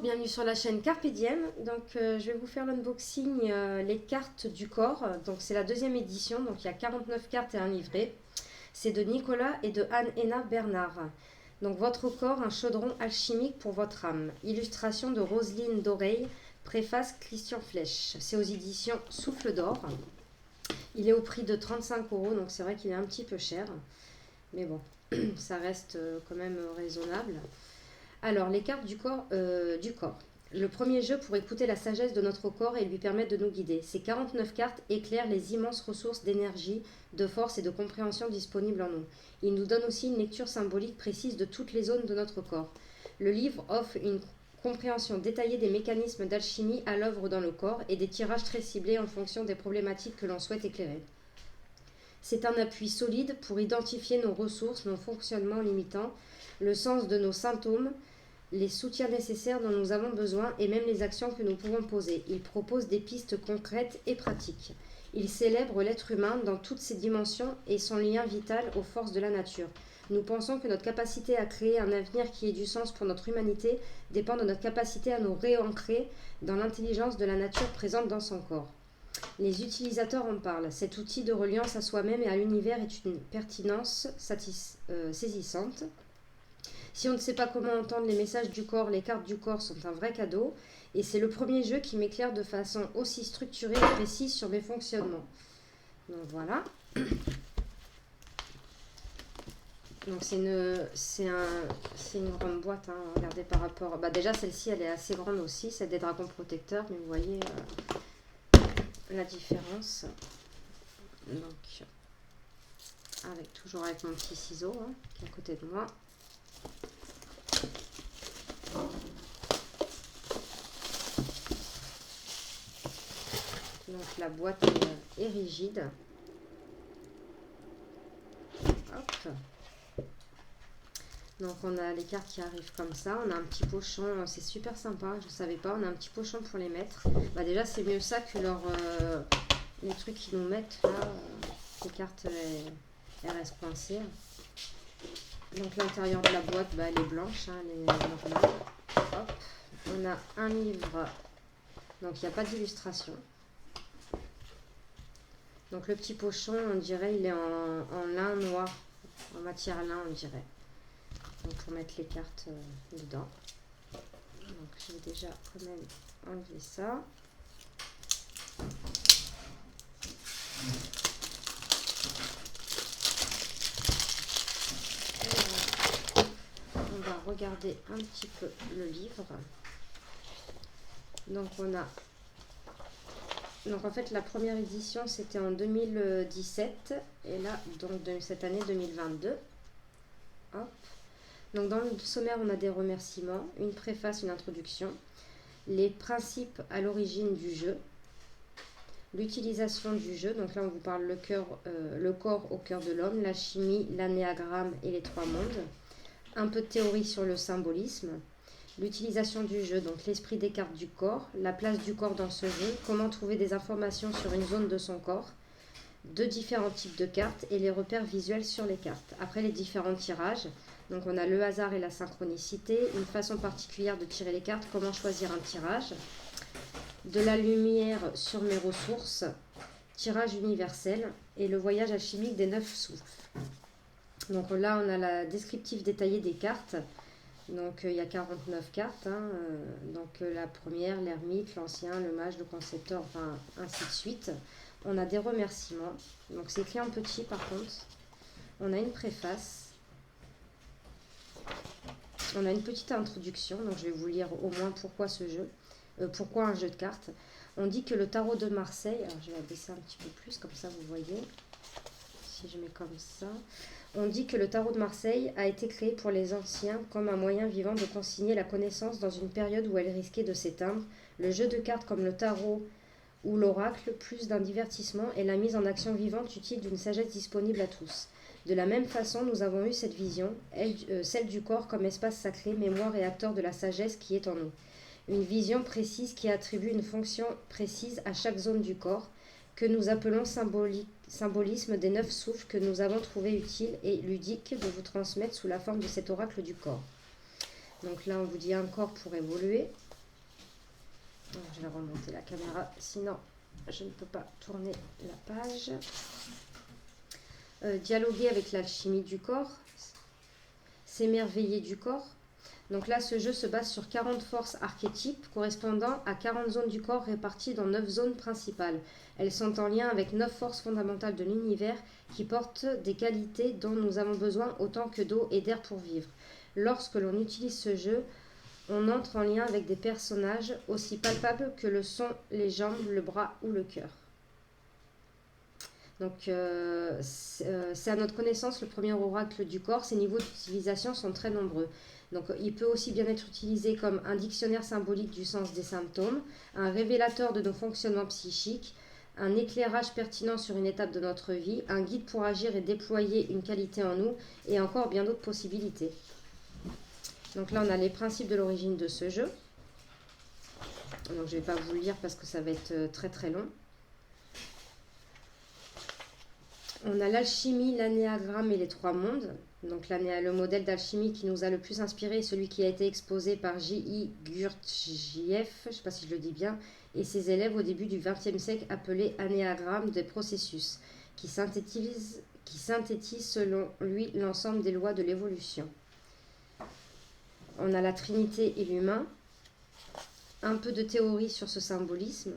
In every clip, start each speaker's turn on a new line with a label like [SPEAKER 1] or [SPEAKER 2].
[SPEAKER 1] bienvenue sur la chaîne Carpe Diem. Donc je vais vous faire l'unboxing les cartes du corps. Donc c'est la deuxième édition, donc il y a 49 cartes et un livret. C'est de Nicolas et de Anne-Héna Bernard. Donc votre corps, un chaudron alchimique pour votre âme. Illustration de Roselyne Doreille, préface Christian Flech. C'est aux éditions Souffle d'Or. Il est au prix de 35 €, donc c'est vrai qu'il est un petit peu cher. Mais bon, ça reste quand même raisonnable. Alors, les cartes du corps. Le premier jeu pour écouter la sagesse de notre corps et lui permettre de nous guider. Ces 49 cartes éclairent les immenses ressources d'énergie, de force et de compréhension disponibles en nous. Il nous donne aussi une lecture symbolique précise de toutes les zones de notre corps. Le livre offre une compréhension détaillée des mécanismes d'alchimie à l'œuvre dans le corps et des tirages très ciblés en fonction des problématiques que l'on souhaite éclairer. C'est un appui solide pour identifier nos ressources, nos fonctionnements limitants, le sens de nos symptômes, les soutiens nécessaires dont nous avons besoin et même les actions que nous pouvons poser. Il propose des pistes concrètes et pratiques. Il célèbre l'être humain dans toutes ses dimensions et son lien vital aux forces de la nature. Nous pensons que notre capacité à créer un avenir qui ait du sens pour notre humanité dépend de notre capacité à nous réancrer dans l'intelligence de la nature présente dans son corps. Les utilisateurs en parlent. Cet outil de reliance à soi-même et à l'univers est une pertinence saisissante. Si on ne sait pas comment entendre les messages du corps, les cartes du corps sont un vrai cadeau. Et c'est le premier jeu qui m'éclaire de façon aussi structurée et précise sur mes fonctionnements. Donc voilà. Donc c'est une grande boîte. Hein. Regardez par rapport... déjà celle-ci elle est assez grande aussi. C'est des dragons protecteurs. Mais vous voyez la différence. Donc toujours avec mon petit ciseau qui est à côté de moi. Donc la boîte est rigide. Hop. Donc on a les cartes qui arrivent comme ça. On a un petit pochon, c'est super sympa. Je ne savais pas, on a un petit pochon pour les mettre. Déjà c'est mieux ça que les trucs qu'ils nous mettent là. Les cartes elles restent coincées. Donc l'intérieur de la boîte elle est blanche, elle est normale. Hop. On a un livre. Donc il n'y a pas d'illustration. Donc le petit pochon, on dirait, il est en lin noir, en matière lin, on dirait. Donc pour mettre les cartes dedans. Donc je vais déjà quand même enlever ça. On va regarder un petit peu le livre. Donc en fait la première édition c'était en 2017 et là donc de cette année 2022. Hop. Donc dans le sommaire on a des remerciements, une préface, une introduction, les principes à l'origine du jeu, l'utilisation du jeu, donc là on vous parle le corps au cœur de l'homme, la chimie, l'anéagramme et les trois mondes, un peu de théorie sur le symbolisme, l'utilisation du jeu, donc l'esprit des cartes du corps, la place du corps dans ce jeu, comment trouver des informations sur une zone de son corps, deux différents types de cartes et les repères visuels sur les cartes. Après les différents tirages, donc on a le hasard et la synchronicité, une façon particulière de tirer les cartes, comment choisir un tirage, de la lumière sur mes ressources, tirage universel et le voyage alchimique des 9 souffles. Donc là on a la descriptif détaillée des cartes. Donc il y a 49 cartes, donc la première, l'ermite, l'ancien, le mage, le concepteur, enfin ainsi de suite. On a des remerciements, donc c'est écrit en petit par contre. On a une préface. On a une petite introduction, donc je vais vous lire au moins pourquoi ce jeu, pourquoi un jeu de cartes. On dit que le tarot de Marseille, alors je vais abaisser un petit peu plus, comme ça vous voyez, si je mets comme ça. On dit que le tarot de Marseille a été créé pour les anciens comme un moyen vivant de consigner la connaissance dans une période où elle risquait de s'éteindre. Le jeu de cartes comme le tarot ou l'oracle, plus d'un divertissement et la mise en action vivante utile d'une sagesse disponible à tous. De la même façon, nous avons eu cette vision, celle du corps comme espace sacré, mémoire et acteur de la sagesse qui est en nous. Une vision précise qui attribue une fonction précise à chaque zone du corps, que nous appelons symbolisme des 9 souffles que nous avons trouvé utile et ludique de vous transmettre sous la forme de cet oracle du corps. Donc là, on vous dit un corps pour évoluer. Donc, je vais remonter la caméra, sinon je ne peux pas tourner la page. Dialoguer avec l'alchimie du corps, s'émerveiller du corps. Donc là, ce jeu se base sur 40 forces archétypes correspondant à 40 zones du corps réparties dans 9 zones principales. Elles sont en lien avec 9 forces fondamentales de l'univers qui portent des qualités dont nous avons besoin autant que d'eau et d'air pour vivre. Lorsque l'on utilise ce jeu, on entre en lien avec des personnages aussi palpables que le sont les jambes, le bras ou le cœur. Donc, c'est à notre connaissance le premier oracle du corps. Ses niveaux d'utilisation sont très nombreux. Donc, il peut aussi bien être utilisé comme un dictionnaire symbolique du sens des symptômes, un révélateur de nos fonctionnements psychiques, un éclairage pertinent sur une étape de notre vie, un guide pour agir et déployer une qualité en nous, et encore bien d'autres possibilités. Donc là, on a les principes de l'origine de ce jeu. Donc, je ne vais pas vous le lire parce que ça va être très très long. On a l'alchimie, l'anéagramme et les trois mondes. Donc le modèle d'alchimie qui nous a le plus inspiré est celui qui a été exposé par J.I. Gurdjieff, je ne sais pas si je le dis bien, et ses élèves au début du XXe siècle, appelé anéagramme des processus, qui synthétise selon lui l'ensemble des lois de l'évolution. On a la Trinité et l'humain, un peu de théorie sur ce symbolisme.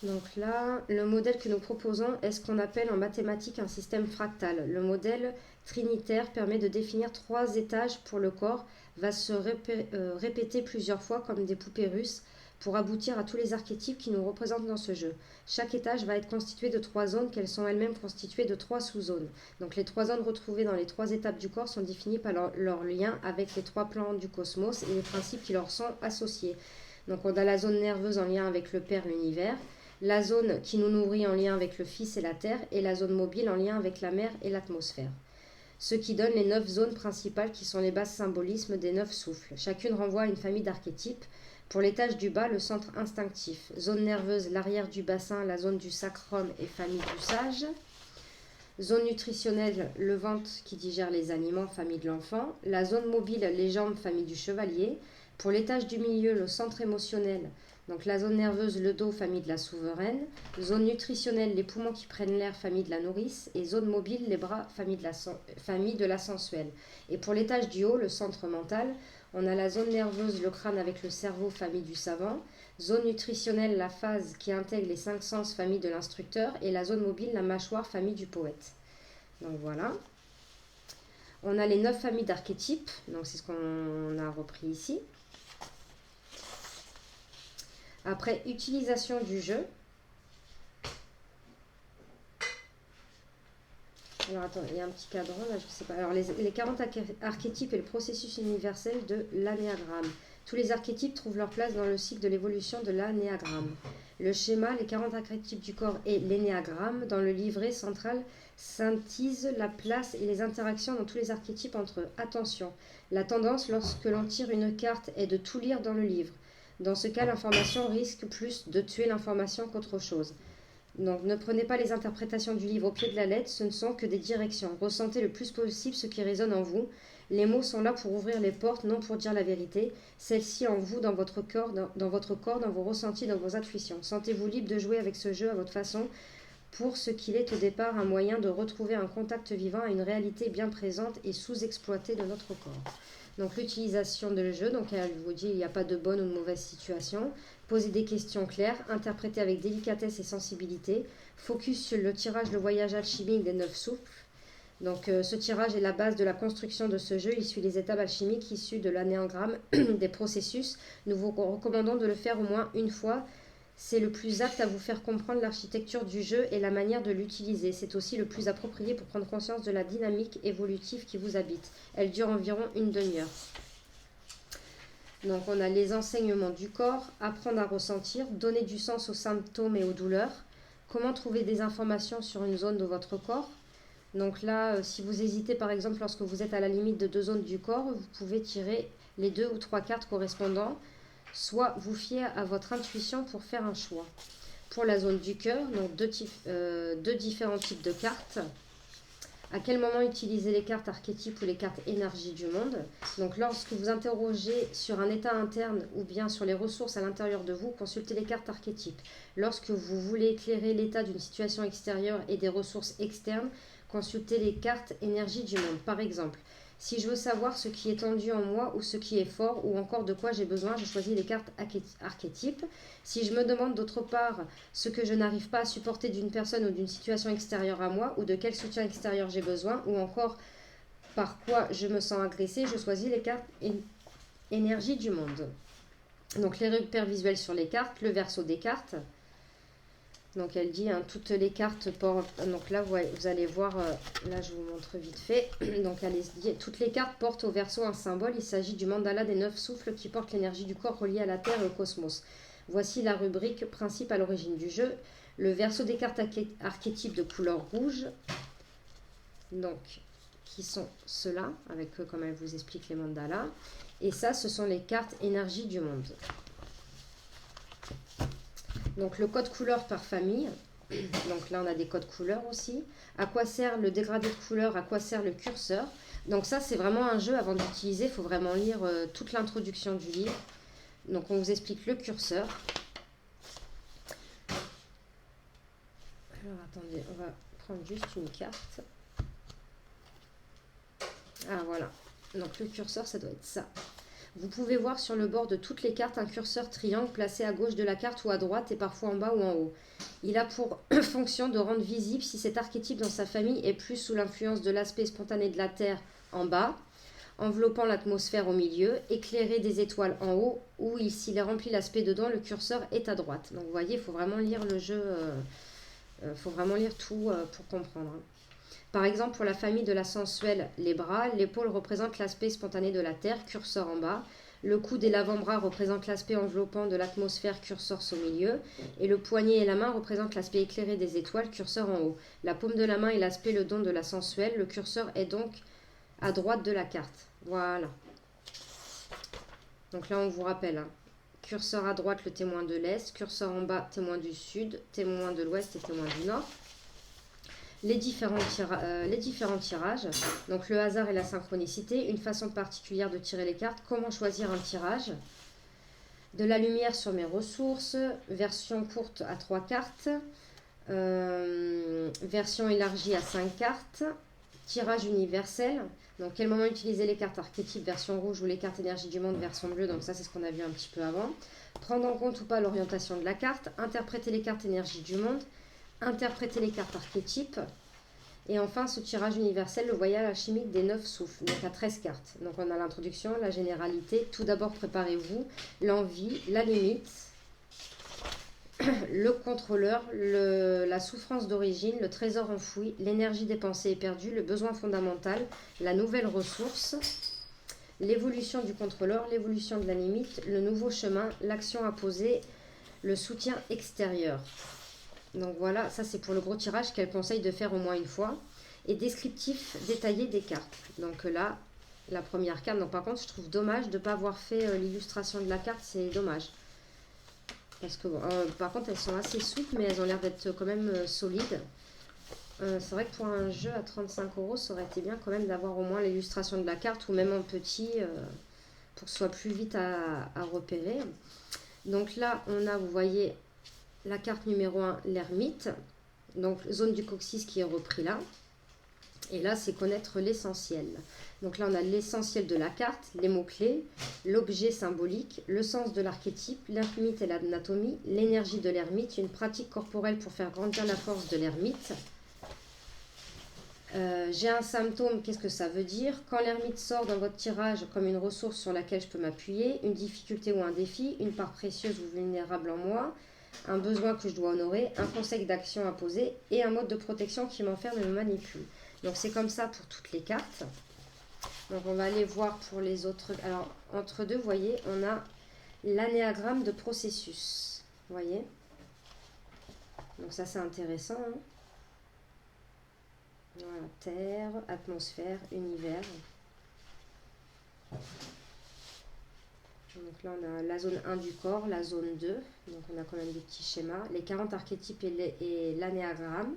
[SPEAKER 1] Donc là, le modèle que nous proposons est ce qu'on appelle en mathématiques un système fractal. Le modèle trinitaire permet de définir 3 étages pour le corps, va se répéter plusieurs fois comme des poupées russes pour aboutir à tous les archétypes qui nous représentent dans ce jeu. Chaque étage va être constitué de 3 zones, qu'elles sont elles-mêmes constituées de 3 sous-zones. Donc les 3 zones retrouvées dans les 3 étapes du corps sont définies par leur lien avec les 3 plans du cosmos et les principes qui leur sont associés. Donc on a la zone nerveuse en lien avec le Père, l'univers, la zone qui nous nourrit en lien avec le Fils et la Terre, et la zone mobile en lien avec la mer et l'atmosphère. Ce qui donne les 9 zones principales qui sont les bases symbolismes des 9 souffles. Chacune renvoie à une famille d'archétypes. Pour l'étage du bas, le centre instinctif. Zone nerveuse, l'arrière du bassin, la zone du sacrum et famille du sage. Zone nutritionnelle, le ventre qui digère les aliments, famille de l'enfant. La zone mobile, les jambes, famille du chevalier. Pour l'étage du milieu, le centre émotionnel, donc la zone nerveuse, le dos, famille de la souveraine. Zone nutritionnelle, les poumons qui prennent l'air, famille de la nourrice. Et zone mobile, les bras, famille de la sensuelle. Et pour l'étage du haut, le centre mental, on a la zone nerveuse, le crâne avec le cerveau, famille du savant. Zone nutritionnelle, la phase qui intègre les 5 sens, famille de l'instructeur. Et la zone mobile, la mâchoire, famille du poète. Donc voilà. On a les 9 familles d'archétypes. Donc c'est ce qu'on a repris ici. Après utilisation du jeu. Alors attends, il y a un petit cadran là, je ne sais pas. Alors les 40 archétypes et le processus universel de l'anéagramme. Tous les archétypes trouvent leur place dans le cycle de l'évolution de l'anéagramme. Le schéma, les 40 archétypes du corps et l'énéagramme dans le livret central scintillent la place et les interactions dans tous les archétypes entre eux. Attention, la tendance lorsque l'on tire une carte est de tout lire dans le livre. Dans ce cas, l'information risque plus de tuer l'information qu'autre chose. Donc, ne prenez pas les interprétations du livre au pied de la lettre, ce ne sont que des directions. Ressentez le plus possible ce qui résonne en vous. Les mots sont là pour ouvrir les portes, non pour dire la vérité. Celle-ci en vous, dans votre corps, dans vos ressentis, dans vos intuitions. Sentez-vous libre de jouer avec ce jeu à votre façon, pour ce qu'il est au départ un moyen de retrouver un contact vivant à une réalité bien présente et sous-exploitée de notre corps. Donc l'utilisation de jeu, donc elle vous dit il n'y a pas de bonne ou de mauvaise situation. Posez des questions claires, interprétez avec délicatesse et sensibilité. Focus sur le tirage, le voyage alchimique des 9 souffles. Donc ce tirage est la base de la construction de ce jeu. Il suit les étapes alchimiques issues de l'anéagramme des processus. Nous vous recommandons de le faire au moins une fois. C'est le plus apte à vous faire comprendre l'architecture du jeu et la manière de l'utiliser. C'est aussi le plus approprié pour prendre conscience de la dynamique évolutive qui vous habite. Elle dure environ une demi-heure. Donc on a les enseignements du corps, apprendre à ressentir, donner du sens aux symptômes et aux douleurs, comment trouver des informations sur une zone de votre corps. Donc là, si vous hésitez par exemple lorsque vous êtes à la limite de 2 zones du corps, vous pouvez tirer les 2 ou 3 cartes correspondant. Soit vous fiez à votre intuition pour faire un choix. Pour la zone du cœur, donc deux différents types de cartes. À quel moment utiliser les cartes archétypes ou les cartes énergie du monde? Donc lorsque vous interrogez sur un état interne ou bien sur les ressources à l'intérieur de vous, consultez les cartes archétypes. Lorsque vous voulez éclairer l'état d'une situation extérieure et des ressources externes, consultez les cartes énergie du monde. Par exemple, si je veux savoir ce qui est tendu en moi ou ce qui est fort ou encore de quoi j'ai besoin, je choisis les cartes archétypes. Si je me demande d'autre part ce que je n'arrive pas à supporter d'une personne ou d'une situation extérieure à moi ou de quel soutien extérieur j'ai besoin ou encore par quoi je me sens agressée, je choisis les cartes énergie du monde. Donc les repères visuels sur les cartes, le verso des cartes. Donc elle dit toutes les cartes portent. Donc là vous allez voir, là je vous montre vite fait. Donc elle dit toutes les cartes portent au verso un symbole. Il s'agit du mandala des 9 souffles qui porte l'énergie du corps reliée à la terre et au cosmos. Voici la rubrique principe à l'origine du jeu. Le verso des cartes archétypes de couleur rouge. Donc qui sont ceux-là, avec comme elle vous explique les mandalas. Et ça ce sont les cartes énergie du monde. Donc le code couleur par famille, donc là on a des codes couleurs aussi. À quoi sert le dégradé de couleur, à quoi sert le curseur. Donc ça c'est vraiment un jeu, avant d'utiliser, il faut vraiment lire toute l'introduction du livre. Donc on vous explique le curseur. Alors attendez, on va prendre juste une carte. Ah voilà, donc le curseur ça doit être ça. Vous pouvez voir sur le bord de toutes les cartes un curseur triangle placé à gauche de la carte ou à droite et parfois en bas ou en haut. Il a pour fonction de rendre visible si cet archétype dans sa famille est plus sous l'influence de l'aspect spontané de la Terre en bas, enveloppant l'atmosphère au milieu, éclairer des étoiles en haut, ou s'il est rempli l'aspect dedans, le curseur est à droite. Donc vous voyez, il faut vraiment lire le jeu, faut vraiment lire tout pour comprendre. Par exemple, pour la famille de la sensuelle, les bras, l'épaule représente l'aspect spontané de la terre, curseur en bas. Le coude et l'avant-bras représentent l'aspect enveloppant de l'atmosphère, curseur au milieu. Et le poignet et la main représentent l'aspect éclairé des étoiles, curseur en haut. La paume de la main est l'aspect, le don de la sensuelle. Le curseur est donc à droite de la carte. Voilà. Donc là, on vous rappelle. Curseur à droite, le témoin de l'Est. Curseur en bas, témoin du Sud. Témoin de l'Ouest et témoin du Nord. Les différents tirages, donc le hasard et la synchronicité, une façon particulière de tirer les cartes, comment choisir un tirage, de la lumière sur mes ressources, version courte à 3 cartes, version élargie à 5 cartes, tirage universel, donc quel moment utiliser les cartes archétypes version rouge ou les cartes énergie du monde version bleue, donc ça c'est ce qu'on a vu un petit peu avant, prendre en compte ou pas l'orientation de la carte, interpréter les cartes énergie du monde, interpréter les cartes archétypes. Et enfin, ce tirage universel, le voyage alchimique des 9 souffles, donc à 13 cartes. Donc on a l'introduction, la généralité. Tout d'abord, préparez-vous, l'envie, la limite, le contrôleur, la souffrance d'origine, le trésor enfoui, l'énergie dépensée et perdue, le besoin fondamental, la nouvelle ressource, l'évolution du contrôleur, l'évolution de la limite, le nouveau chemin, l'action à poser, le soutien extérieur. Donc voilà, ça c'est pour le gros tirage qu'elle conseille de faire au moins une fois. Et descriptif détaillé des cartes. Donc là, la première carte. Donc par contre, je trouve dommage de ne pas avoir fait l'illustration de la carte. C'est dommage. Parce que par contre, elles sont assez souples, mais elles ont l'air d'être quand même solides. C'est vrai que pour un jeu à 35 €, ça aurait été bien quand même d'avoir au moins l'illustration de la carte ou même en petit pour que ce soit plus vite à repérer. Donc là, on a, vous voyez, la carte numéro 1, l'ermite. Donc zone du coccyx qui est repris là. Et là, c'est connaître l'essentiel. Donc là, on a l'essentiel de la carte, les mots-clés, l'objet symbolique, le sens de l'archétype, l'ermite et l'anatomie, l'énergie de l'ermite, une pratique corporelle pour faire grandir la force de l'ermite. J'ai un symptôme, qu'est-ce que ça veut dire? Quand l'ermite sort dans votre tirage comme une ressource sur laquelle je peux m'appuyer, une difficulté ou un défi, une part précieuse ou vulnérable en moi, un besoin que je dois honorer, un conseil d'action à poser et un mode de protection qui m'enferme et me manipule. Donc c'est comme ça pour toutes les cartes. Donc on va aller voir pour les autres. Alors entre deux, vous voyez, on a l'anéagramme de processus. Vous voyez? Donc ça c'est intéressant. Hein, voilà, terre, atmosphère, univers. Donc là, on a la zone 1 du corps, la zone 2. Donc on a quand même des petits schémas. Les 40 archétypes et l'anéagramme.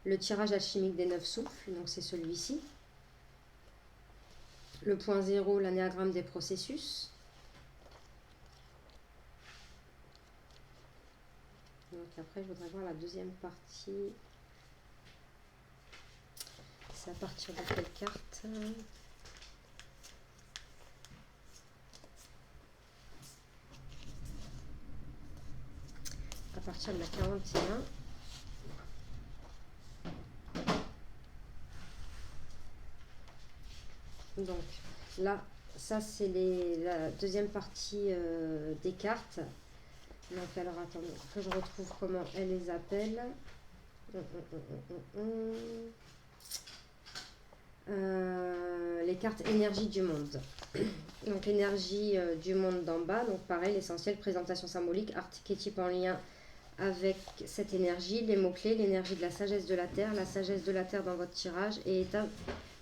[SPEAKER 1] Le tirage alchimique des 9 souffles, donc c'est celui-ci. Le point 0, l'anéagramme des processus. Donc après, je voudrais voir la deuxième partie. C'est à partir de quelle carte? À partir de la 41. Donc là, ça c'est la deuxième partie des cartes. Donc alors attendez, que je retrouve comment elle les appelle. Les cartes énergie du monde. Donc énergie du monde d'en bas, donc pareil, l'essentiel, présentation symbolique, archétype en lien avec cette énergie, les mots-clés, l'énergie de la sagesse de la terre dans votre tirage, et état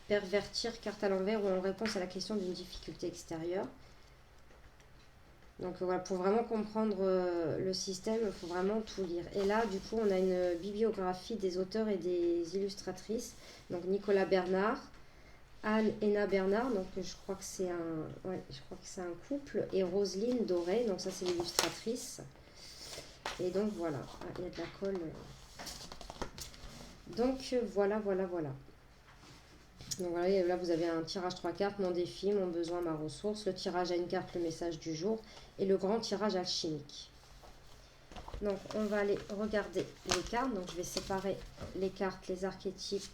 [SPEAKER 1] pervertir, carte à l'envers ou en réponse à la question d'une difficulté extérieure. Donc voilà, pour vraiment comprendre le système, il faut vraiment tout lire. Et là, du coup, on a une bibliographie des auteurs et des illustratrices. Donc Nicolas Bernard, Anne-Héna Bernard, donc je crois que c'est un couple, et Roselyne Doré, donc ça c'est l'illustratrice. Et donc voilà, il y a de la colle. Donc voilà. Donc voilà, là vous avez un tirage 3 cartes, mon défi, mon besoin, ma ressource, le tirage à une carte, le message du jour, et le grand tirage alchimique. Donc on va aller regarder les cartes. Donc je vais séparer les cartes, les archétypes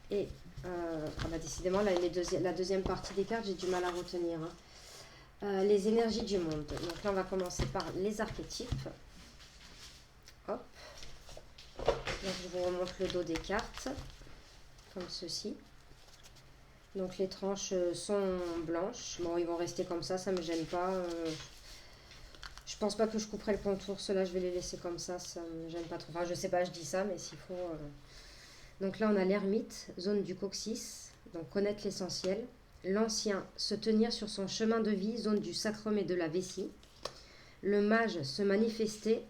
[SPEAKER 1] et décidément la deuxième partie des cartes, j'ai du mal à retenir. Les énergies du monde. Donc là on va commencer par les archétypes. Hop. Donc je vous remonte le dos des cartes comme ceci. Donc les tranches sont blanches. Bon, ils vont rester comme ça me gêne pas. Je pense pas que je couperai le contour. Ceux-là, je vais les laisser comme ça me gêne pas trop. Enfin, je sais pas, je dis ça, mais s'il faut... Donc là, on a l'ermite, zone du coccyx. Donc connaître l'essentiel. L'ancien, se tenir sur son chemin de vie, zone du sacrum et de la vessie. Le mage, se manifester,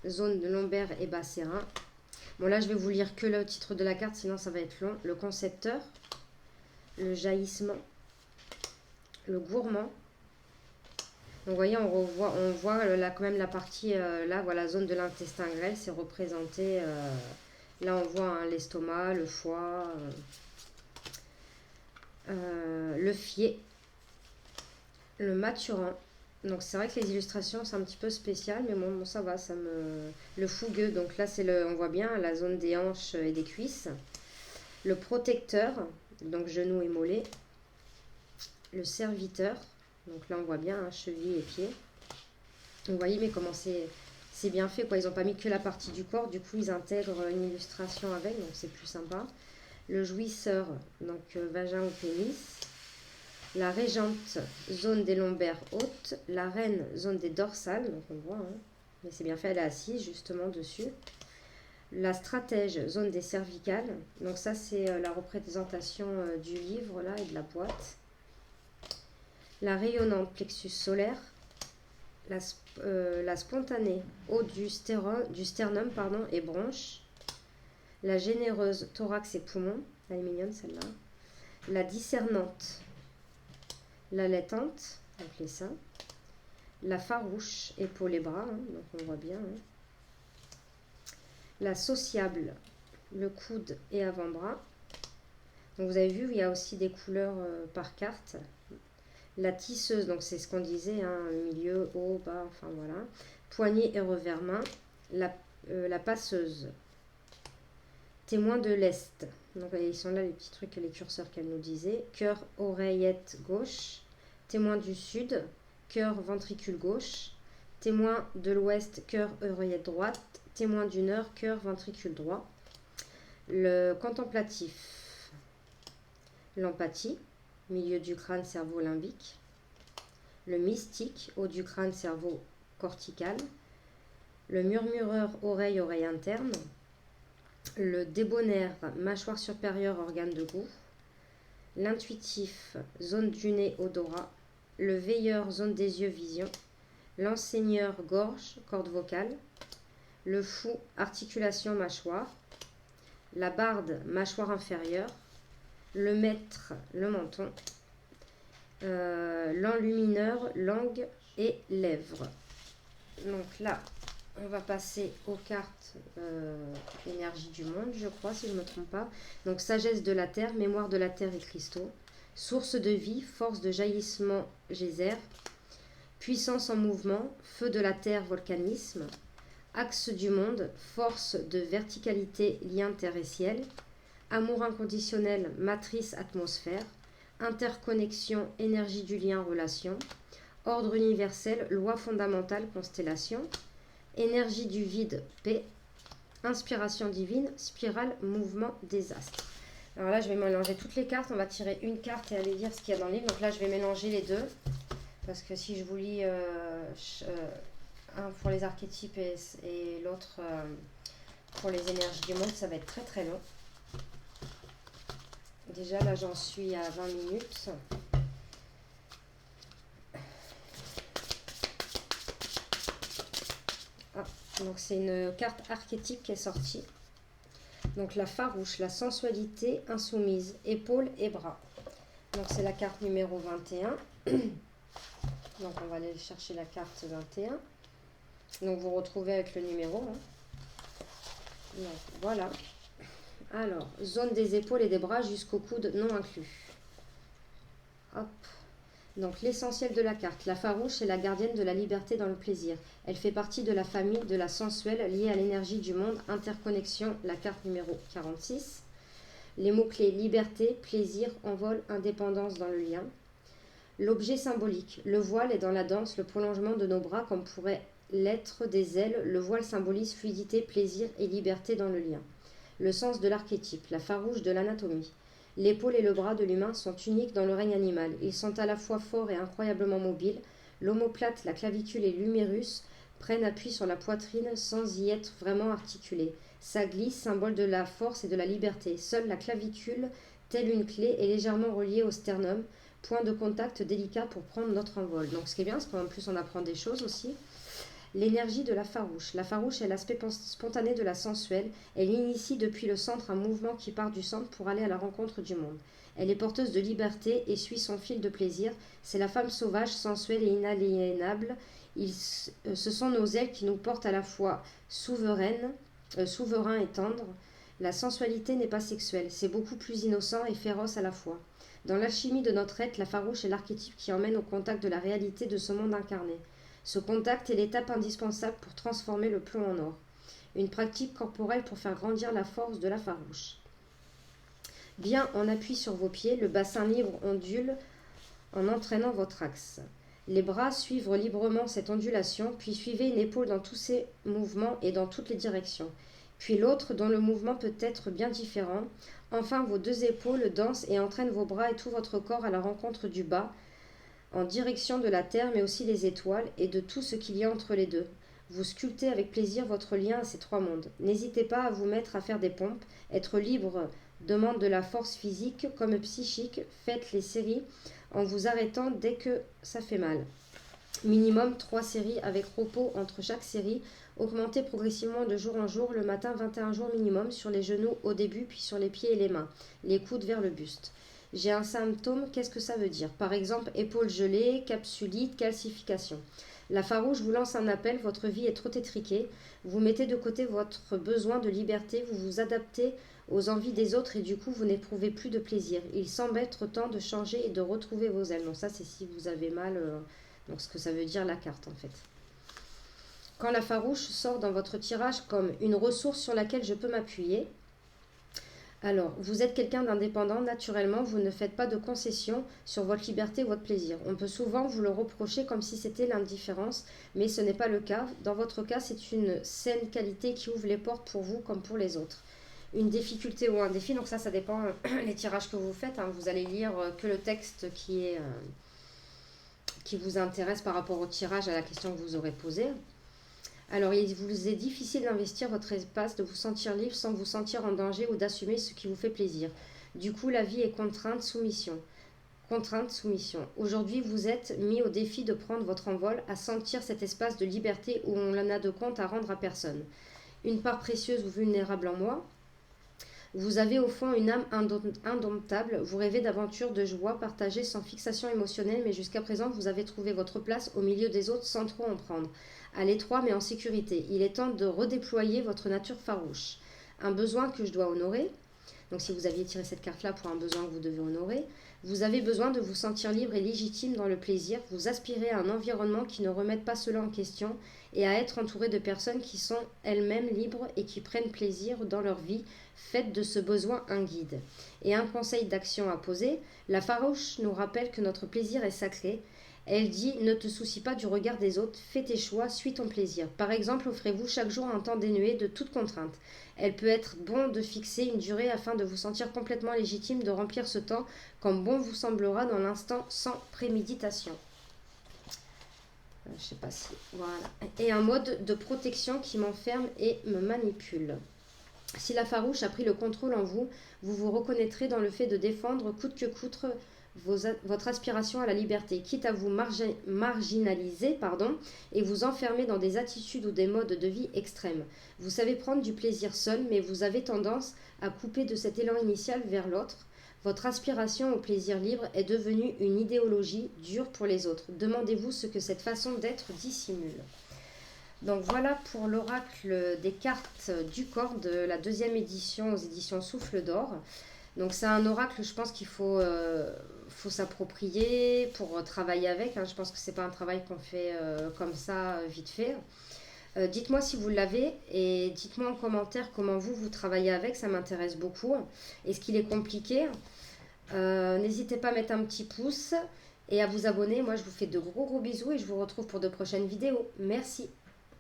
[SPEAKER 1] zone de lombaire et bas serin. Bon, là, je vais vous lire que le titre de la carte, sinon ça va être long. Le concepteur, le jaillissement, le gourmand. Donc, vous voyez, on voit là quand même la partie, là, voilà, zone de l'intestin grêle, c'est représenté. Là, on voit l'estomac, le foie, le fier, le maturant. Donc, c'est vrai que les illustrations, c'est un petit peu spécial, mais bon, ça va, le fougueux, donc là, on voit bien la zone des hanches et des cuisses. Le protecteur, donc genoux et mollets. Le serviteur, donc là, on voit bien, cheville et pieds. Vous voyez, mais comment c'est bien fait, quoi. Ils n'ont pas mis que la partie du corps, du coup, ils intègrent une illustration avec, donc c'est plus sympa. Le jouisseur, donc vagin ou pénis. La régente, zone des lombaires hautes. La reine, zone des dorsales, donc on voit, mais c'est bien fait, elle est assise justement dessus. La stratège, zone des cervicales. Donc ça, c'est la représentation du livre, là, et de la boîte. La rayonnante, plexus solaire. La spontanée, haut du sternum et bronche. La généreuse, thorax et poumon. Elle est mignonne celle-là. La discernante, l'allaitante, donc les seins. La farouche, épaules et bras, donc on voit bien. La sociable, le coude et avant-bras. Donc vous avez vu, il y a aussi des couleurs par carte. La tisseuse, donc c'est ce qu'on disait, milieu, haut, bas, enfin voilà. Poignée et revers main. La passeuse. Témoin de l'Est. Donc ils sont là les petits trucs, les curseurs qu'elle nous disait. Cœur, oreillette gauche. Témoin du Sud. Cœur, ventricule gauche. Témoin de l'Ouest, cœur, oreillette droite. Témoin du Nord, cœur, ventricule droit. Le contemplatif. L'empathie. Milieu du crâne, cerveau limbique. Le mystique, haut du crâne, cerveau cortical. Le murmureur, oreille interne. Le débonnaire, mâchoire supérieure, organe de goût. L'intuitif, zone du nez, odorat. Le veilleur, zone des yeux, vision. L'enseigneur, gorge, corde vocale. Le fou, articulation, mâchoire. la barde, mâchoire inférieure, le maître, le menton, l'enlumineur, langue et lèvres. Donc là, on va passer aux cartes énergie du monde, je crois, si je ne me trompe pas. Donc sagesse de la terre, mémoire de la terre et cristaux, source de vie, force de jaillissement, geyser, puissance en mouvement, feu de la terre, volcanisme, axe du monde, force de verticalité, lien terre et ciel, amour inconditionnel, matrice, atmosphère, interconnexion, énergie du lien, relation, ordre universel, loi fondamentale, constellation, énergie du vide, paix, inspiration divine, spirale, mouvement, désastre. Alors là, je vais mélanger toutes les cartes. On va tirer une carte et aller lire ce qu'il y a dans le livre. Donc là, je vais mélanger les deux. Parce que si je vous lis un pour les archétypes et l'autre pour les énergies du monde, ça va être très très long. Déjà, là, j'en suis à 20 minutes. Donc c'est une carte archétype qui est sortie. Donc la farouche, la sensualité insoumise, épaules et bras. Donc c'est la carte numéro 21. Donc on va aller chercher la carte 21. Donc vous retrouvez avec le numéro. Donc voilà. Alors, zone des épaules et des bras jusqu'au coude non inclus. Hop. Donc l'essentiel de la carte, la farouche est la gardienne de la liberté dans le plaisir. Elle fait partie de la famille de la sensuelle liée à l'énergie du monde, interconnexion, la carte numéro 46. Les mots-clés liberté, plaisir, envol, indépendance dans le lien. L'objet symbolique, le voile est dans la danse le prolongement de nos bras comme pourrait l'être des ailes. Le voile symbolise fluidité, plaisir et liberté dans le lien. Le sens de l'archétype, la farouche de l'anatomie. L'épaule et le bras de l'humain sont uniques dans le règne animal. Ils sont à la fois forts et incroyablement mobiles. L'omoplate, la clavicule et l'humérus prennent appui sur la poitrine sans y être vraiment articulés. Ça glisse, symbole de la force et de la liberté. Seule la clavicule, telle une clé, est légèrement reliée au sternum, point de contact délicat pour prendre notre envol. Donc ce qui est bien, c'est qu'en plus on apprend des choses aussi. L'énergie de la farouche. La farouche est l'aspect spontané de la sensuelle. Elle initie depuis le centre un mouvement qui part du centre pour aller à la rencontre du monde. Elle est porteuse de liberté et suit son fil de plaisir. C'est la femme sauvage, sensuelle et inaliénable. Ce sont nos ailes qui nous portent à la fois souverain et tendre. La sensualité n'est pas sexuelle, c'est beaucoup plus innocent et féroce à la fois. Dans l'alchimie de notre être, la farouche est l'archétype qui emmène au contact de la réalité de ce monde incarné. Ce contact est l'étape indispensable pour transformer le plomb en or. Une pratique corporelle pour faire grandir la force de la farouche. Bien en appui sur vos pieds, le bassin libre ondule en entraînant votre axe. Les bras suivent librement cette ondulation, puis suivez une épaule dans tous ses mouvements et dans toutes les directions. Puis l'autre dont le mouvement peut être bien différent. Enfin, vos deux épaules dansent et entraînent vos bras et tout votre corps à la rencontre du bas, en direction de la terre, mais aussi des étoiles et de tout ce qu'il y a entre les deux. Vous sculptez avec plaisir votre lien à ces trois mondes. N'hésitez pas à vous mettre à faire des pompes. Être libre demande de la force physique comme psychique. Faites les séries en vous arrêtant dès que ça fait mal. Minimum 3 séries avec repos entre chaque série. Augmentez progressivement de jour en jour. Le matin, 21 jours minimum sur les genoux au début, puis sur les pieds et les mains. Les coudes vers le buste. J'ai un symptôme, qu'est-ce que ça veut dire? Par exemple, épaules gelées, capsulite, calcification. La farouche vous lance un appel, votre vie est trop étriquée. Vous mettez de côté votre besoin de liberté, vous vous adaptez aux envies des autres et du coup vous n'éprouvez plus de plaisir. Il semble être temps de changer et de retrouver vos ailes. Donc ça c'est si vous avez mal, donc ce que ça veut dire la carte en fait. Quand la farouche sort dans votre tirage comme une ressource sur laquelle je peux m'appuyer, alors, vous êtes quelqu'un d'indépendant, naturellement, vous ne faites pas de concessions sur votre liberté ou votre plaisir. On peut souvent vous le reprocher comme si c'était l'indifférence, mais ce n'est pas le cas. Dans votre cas, c'est une saine qualité qui ouvre les portes pour vous comme pour les autres. Une difficulté ou un défi, donc ça dépend les tirages que vous faites. Vous allez lire que le texte qui vous intéresse par rapport au tirage à la question que vous aurez posée. Alors, il vous est difficile d'investir votre espace, de vous sentir libre sans vous sentir en danger ou d'assumer ce qui vous fait plaisir. Du coup, la vie est contrainte, soumission. Contrainte, soumission. Aujourd'hui, vous êtes mis au défi de prendre votre envol, à sentir cet espace de liberté où on n'a de compte à rendre à personne. Une part précieuse ou vulnérable en moi. Vous avez au fond une âme indomptable, vous rêvez d'aventures, de joie partagées sans fixation émotionnelle, mais jusqu'à présent vous avez trouvé votre place au milieu des autres sans trop en prendre. À l'étroit mais en sécurité, il est temps de redéployer votre nature farouche. Un besoin que je dois honorer, donc si vous aviez tiré cette carte-là pour un besoin que vous devez honorer, vous avez besoin de vous sentir libre et légitime dans le plaisir, vous aspirez à un environnement qui ne remette pas cela en question et à être entouré de personnes qui sont elles-mêmes libres et qui prennent plaisir dans leur vie. Faites de ce besoin un guide. Et un conseil d'action à poser, la farouche nous rappelle que notre plaisir est sacré. Elle dit ne te soucie pas du regard des autres, fais tes choix, suis ton plaisir. Par exemple, offrez-vous chaque jour un temps dénué de toute contrainte. Elle peut être bon de fixer une durée afin de vous sentir complètement légitime de remplir ce temps comme bon vous semblera dans l'instant sans préméditation. Je sais pas si... Voilà. Et un mode de protection qui m'enferme et me manipule. Si la farouche a pris le contrôle en vous, vous vous reconnaîtrez dans le fait de défendre coûte que coûte votre aspiration à la liberté, quitte à vous marginaliser et vous enfermer dans des attitudes ou des modes de vie extrêmes. Vous savez prendre du plaisir seul, mais vous avez tendance à couper de cet élan initial vers l'autre. Votre aspiration au plaisir libre est devenue une idéologie dure pour les autres. Demandez-vous ce que cette façon d'être dissimule. Donc voilà pour l'oracle des cartes du corps de la deuxième édition aux éditions Souffle d'Or. Donc c'est un oracle, je pense qu'il faut s'approprier pour travailler avec. Je pense que c'est pas un travail qu'on fait comme ça vite fait. Dites-moi si vous l'avez et dites-moi en commentaire comment vous travaillez avec, ça m'intéresse beaucoup. Est-ce qu'il est compliqué? N'hésitez pas à mettre un petit pouce et à vous abonner. Moi je vous fais de gros bisous et je vous retrouve pour de prochaines vidéos. Merci.